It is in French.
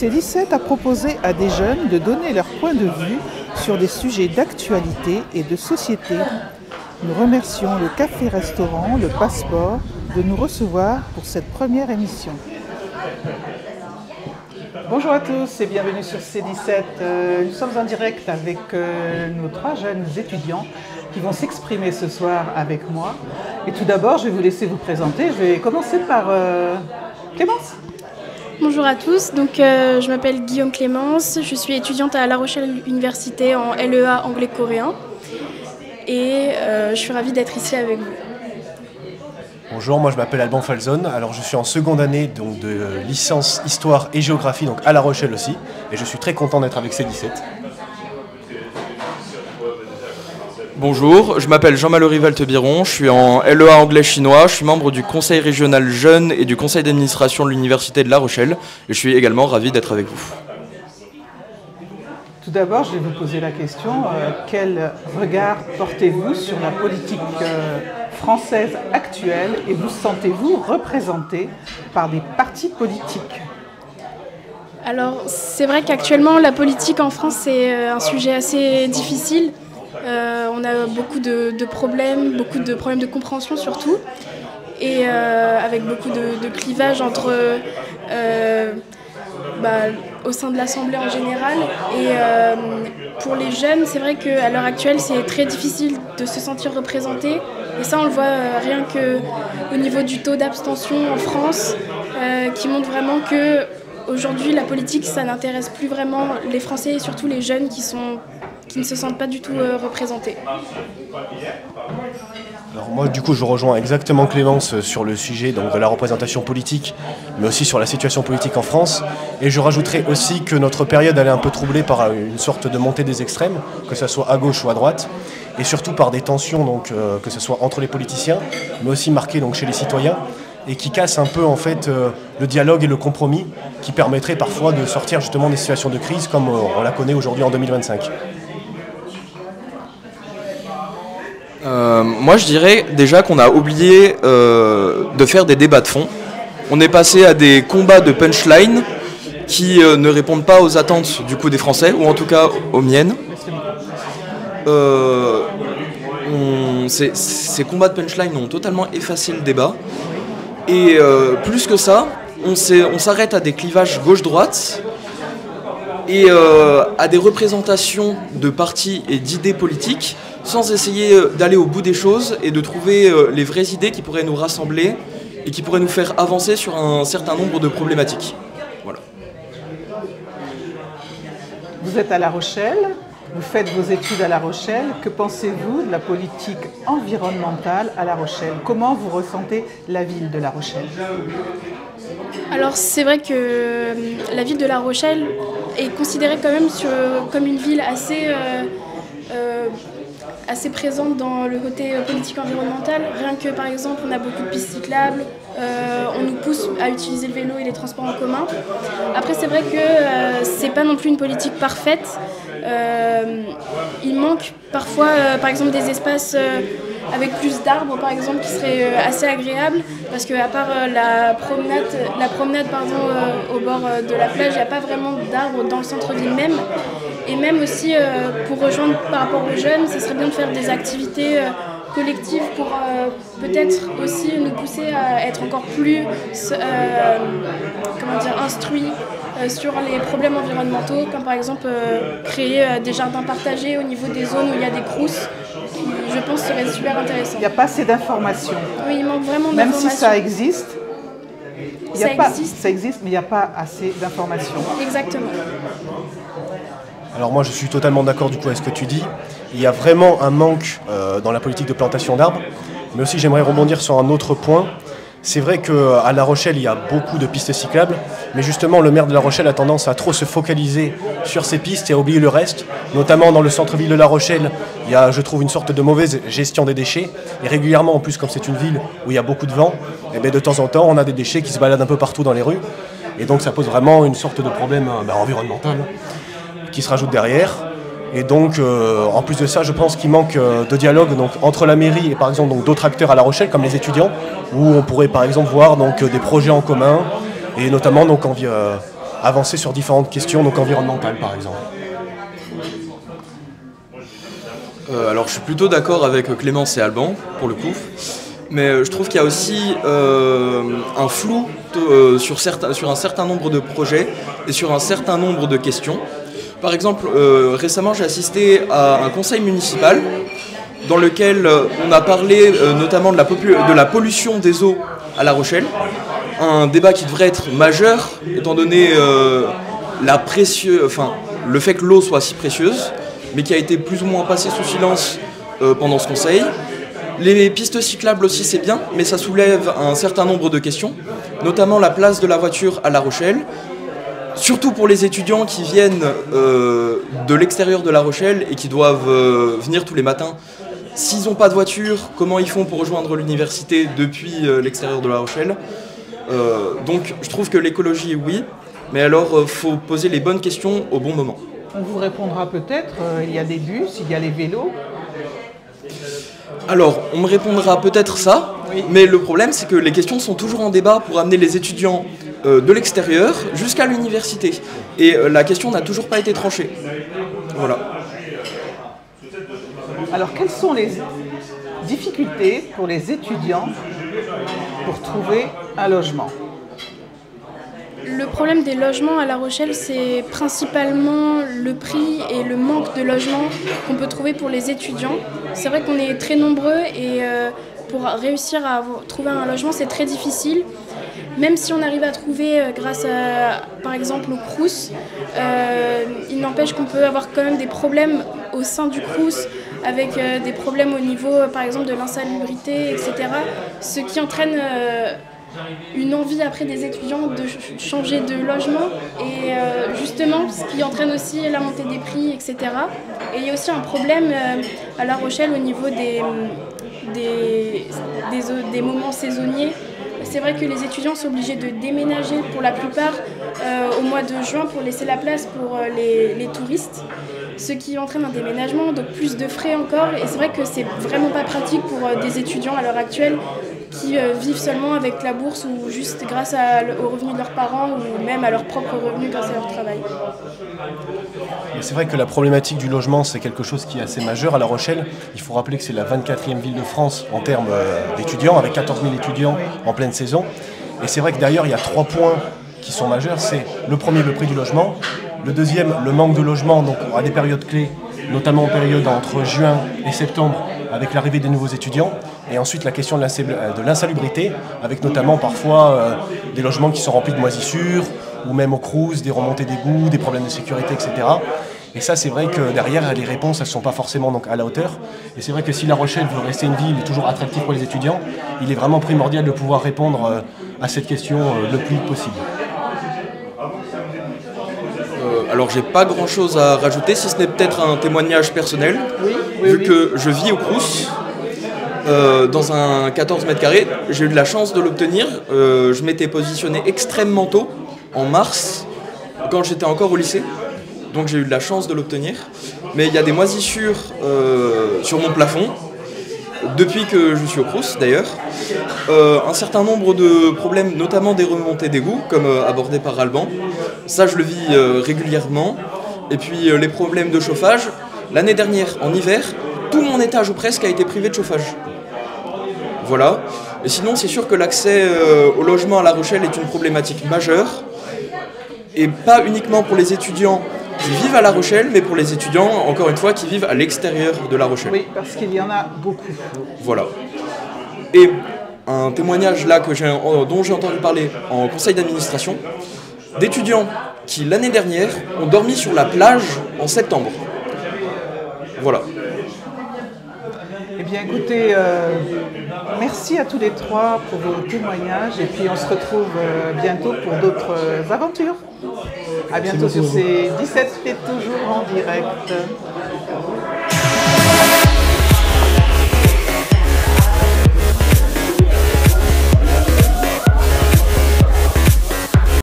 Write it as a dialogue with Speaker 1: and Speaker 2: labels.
Speaker 1: C17 a proposé à des jeunes de donner leur point de vue sur des sujets d'actualité et de société. Nous remercions le café-restaurant Le Passeport de nous recevoir pour cette première émission. Bonjour à tous et bienvenue sur C17. Nous sommes en direct avec nos 3 jeunes étudiants qui vont s'exprimer ce soir avec moi. Et tout d'abord, je vais vous laisser vous présenter. Je vais commencer par Clémence.
Speaker 2: Bonjour à tous, donc, je m'appelle Guillaume Clémence, je suis étudiante à La Rochelle Université en LEA anglais-coréen et je suis ravie d'être ici avec vous.
Speaker 3: Bonjour, moi je m'appelle Alban Falzon, alors je suis en seconde année donc, de licence Histoire et Géographie donc à La Rochelle aussi et je suis très content d'être avec C17.
Speaker 4: Bonjour, je m'appelle Jean-Mallory Valtebiron, je suis en LEA anglais-chinois, je suis membre du conseil régional jeunes et du conseil d'administration de l'université de La Rochelle et je suis également ravi d'être avec vous.
Speaker 1: Tout d'abord, je vais vous poser la question, quel regard portez-vous sur la politique française actuelle et vous sentez-vous représenté par des partis politiques ?
Speaker 2: Alors c'est vrai qu'actuellement la politique en France c'est un sujet assez difficile. On a beaucoup de problèmes de compréhension surtout, et avec beaucoup de clivages entre, au sein de l'Assemblée en général. Et pour les jeunes, c'est vrai qu'à l'heure actuelle, c'est très difficile de se sentir représenté. Et ça, on le voit rien qu'au niveau du taux d'abstention en France, qui montre vraiment que aujourd'hui, la politique, ça n'intéresse plus vraiment les Français et surtout les jeunes qui ne se sentent pas du tout représentés.
Speaker 3: Alors moi du coup je rejoins exactement Clémence sur le sujet donc, de la représentation politique, mais aussi sur la situation politique en France. Et je rajouterai aussi que notre période elle est un peu troublée par une sorte de montée des extrêmes, que ce soit à gauche ou à droite, et surtout par des tensions donc, que ce soit entre les politiciens, mais aussi marquées donc, chez les citoyens, et qui cassent un peu en fait le dialogue et le compromis, qui permettrait parfois de sortir justement des situations de crise comme on la connaît aujourd'hui en 2025.
Speaker 4: Moi je dirais déjà qu'on a oublié de faire des débats de fond. On est passé à des combats de punchline qui ne répondent pas aux attentes du coup des Français, ou en tout cas aux miennes. Ces combats de punchline ont totalement effacé le débat. Et plus que ça, on s'arrête à des clivages gauche-droite et à des représentations de partis et d'idées politiques sans essayer d'aller au bout des choses et de trouver les vraies idées qui pourraient nous rassembler et qui pourraient nous faire avancer sur un certain nombre de problématiques. Voilà.
Speaker 1: Vous êtes à La Rochelle, vous faites vos études à La Rochelle. Que pensez-vous de la politique environnementale à La Rochelle ? Comment vous ressentez la ville de La Rochelle ?
Speaker 2: Alors c'est vrai que la ville de La Rochelle est considérée quand même comme une ville assez présente dans le côté politique environnemental. Rien que par exemple on a beaucoup de pistes cyclables, on nous pousse à utiliser le vélo et les transports en commun. Après c'est vrai que c'est pas non plus une politique parfaite. Il manque parfois par exemple des espaces avec plus d'arbres par exemple qui seraient assez agréables, parce qu'à part la promenade au bord de la plage, il n'y a pas vraiment d'arbres dans le centre-ville même. Et même aussi pour rejoindre par rapport aux jeunes, ce serait bien de faire des activités collectives pour peut-être aussi nous pousser à être encore plus instruits sur les problèmes environnementaux, comme par exemple créer des jardins partagés au niveau des zones où il y a des crousses, qui je pense serait super intéressant.
Speaker 1: Il n'y a pas assez d'informations.
Speaker 2: Oui, il manque vraiment
Speaker 1: Même
Speaker 2: d'informations.
Speaker 1: si ça existe,
Speaker 2: Ça
Speaker 1: existe, mais il n'y a pas assez d'informations.
Speaker 2: Exactement.
Speaker 3: Alors moi je suis totalement d'accord du coup avec ce que tu dis. Il y a vraiment un manque dans la politique de plantation d'arbres, mais aussi j'aimerais rebondir sur un autre point. C'est vrai qu'à La Rochelle il y a beaucoup de pistes cyclables, mais justement le maire de La Rochelle a tendance à trop se focaliser sur ces pistes et à oublier le reste. Notamment dans le centre-ville de La Rochelle, il y a je trouve une sorte de mauvaise gestion des déchets, et régulièrement en plus comme c'est une ville où il y a beaucoup de vent, et bien de temps en temps on a des déchets qui se baladent un peu partout dans les rues, et donc ça pose vraiment une sorte de problème environnemental qui se rajoute derrière. Et donc, en plus de ça, je pense qu'il manque de dialogue donc, entre la mairie et par exemple d'autres acteurs à La Rochelle, comme les étudiants, où on pourrait par exemple voir donc, des projets en commun, et notamment donc, avancer sur différentes questions donc environnementales par exemple.
Speaker 4: Alors je suis plutôt d'accord avec Clémence et Alban pour le coup, mais je trouve qu'il y a aussi un flou sur un certain nombre de projets et sur un certain nombre de questions. Par exemple, récemment j'ai assisté à un conseil municipal dans lequel on a parlé notamment de la pollution des eaux à La Rochelle, un débat qui devrait être majeur étant donné le fait que l'eau soit si précieuse, mais qui a été plus ou moins passé sous silence pendant ce conseil. Les pistes cyclables aussi c'est bien, mais ça soulève un certain nombre de questions, notamment la place de la voiture à La Rochelle, surtout pour les étudiants qui viennent de l'extérieur de La Rochelle et qui doivent venir tous les matins. S'ils n'ont pas de voiture, comment ils font pour rejoindre l'université depuis l'extérieur de La Rochelle? Donc je trouve que l'écologie oui, mais alors faut poser les bonnes questions au bon moment.
Speaker 1: On vous répondra peut-être, il y a des bus, il y a les vélos.
Speaker 4: Alors, on me répondra peut-être ça, oui. Mais le problème c'est que les questions sont toujours en débat pour amener les étudiants de l'extérieur jusqu'à l'université. Et la question n'a toujours pas été tranchée. Voilà.
Speaker 1: Alors, quelles sont les difficultés pour les étudiants pour trouver un logement ?
Speaker 2: Le problème des logements à La Rochelle, c'est principalement le prix et le manque de logements qu'on peut trouver pour les étudiants. C'est vrai qu'on est très nombreux et pour réussir à trouver un logement, c'est très difficile. Même si on arrive à trouver grâce à, par exemple, au Crous, il n'empêche qu'on peut avoir quand même des problèmes au sein du Crous, avec des problèmes au niveau, par exemple, de l'insalubrité, etc. Ce qui entraîne une envie après des étudiants de changer de logement et justement ce qui entraîne aussi la montée des prix, etc. Et il y a aussi un problème à La Rochelle au niveau des moments saisonniers. C'est vrai que les étudiants sont obligés de déménager pour la plupart au mois de juin pour laisser la place pour les touristes, ce qui entraîne un déménagement, donc plus de frais encore. Et c'est vrai que c'est vraiment pas pratique pour des étudiants à l'heure actuelle qui vivent seulement avec la bourse ou juste grâce aux revenus de leurs parents ou même à leurs propres revenus grâce à leur travail.
Speaker 3: Et c'est vrai que la problématique du logement, c'est quelque chose qui est assez majeur à La Rochelle. Il faut rappeler que c'est la 24e ville de France en termes d'étudiants, avec 14 000 étudiants en pleine saison. Et c'est vrai que d'ailleurs, il y a 3 points qui sont majeurs. C'est le premier, le prix du logement. Le deuxième, le manque de logement, donc à des périodes clés, notamment en période entre juin et septembre, avec l'arrivée des nouveaux étudiants. Et ensuite, la question de l'insalubrité, avec notamment parfois des logements qui sont remplis de moisissures, ou même au Crous, des remontées d'égouts, des problèmes de sécurité, etc. Et ça, c'est vrai que derrière, les réponses, elles ne sont pas forcément donc, à la hauteur. Et c'est vrai que si La Rochelle veut rester une ville toujours attractive pour les étudiants, il est vraiment primordial de pouvoir répondre à cette question le plus vite possible.
Speaker 4: Alors j'ai pas grand chose à rajouter, si ce n'est peut-être un témoignage personnel, vu que je vis au Crous, dans un 14 mètres carrés, j'ai eu de la chance de l'obtenir, je m'étais positionné extrêmement tôt, en mars, quand j'étais encore au lycée, donc j'ai eu de la chance de l'obtenir, mais il y a des moisissures sur mon plafond, depuis que je suis au Crous d'ailleurs, un certain nombre de problèmes, notamment des remontées d'égouts, comme abordé par Alban. Ça, je le vis régulièrement. Et puis les problèmes de chauffage. L'année dernière, en hiver, tout mon étage ou presque a été privé de chauffage. Voilà. Et sinon, c'est sûr que l'accès au logement à La Rochelle est une problématique majeure. Et pas uniquement pour les étudiants qui vivent à La Rochelle, mais pour les étudiants, encore une fois, qui vivent à l'extérieur de La Rochelle.
Speaker 1: Oui, parce qu'il y en a beaucoup.
Speaker 4: Voilà. Et un témoignage là dont j'ai entendu parler en conseil d'administration, d'étudiants qui, l'année dernière, ont dormi sur la plage en septembre. Voilà.
Speaker 1: Eh bien, écoutez, merci à tous les 3 pour vos témoignages et puis on se retrouve bientôt pour d'autres aventures. À bientôt sur C17 et toujours en direct.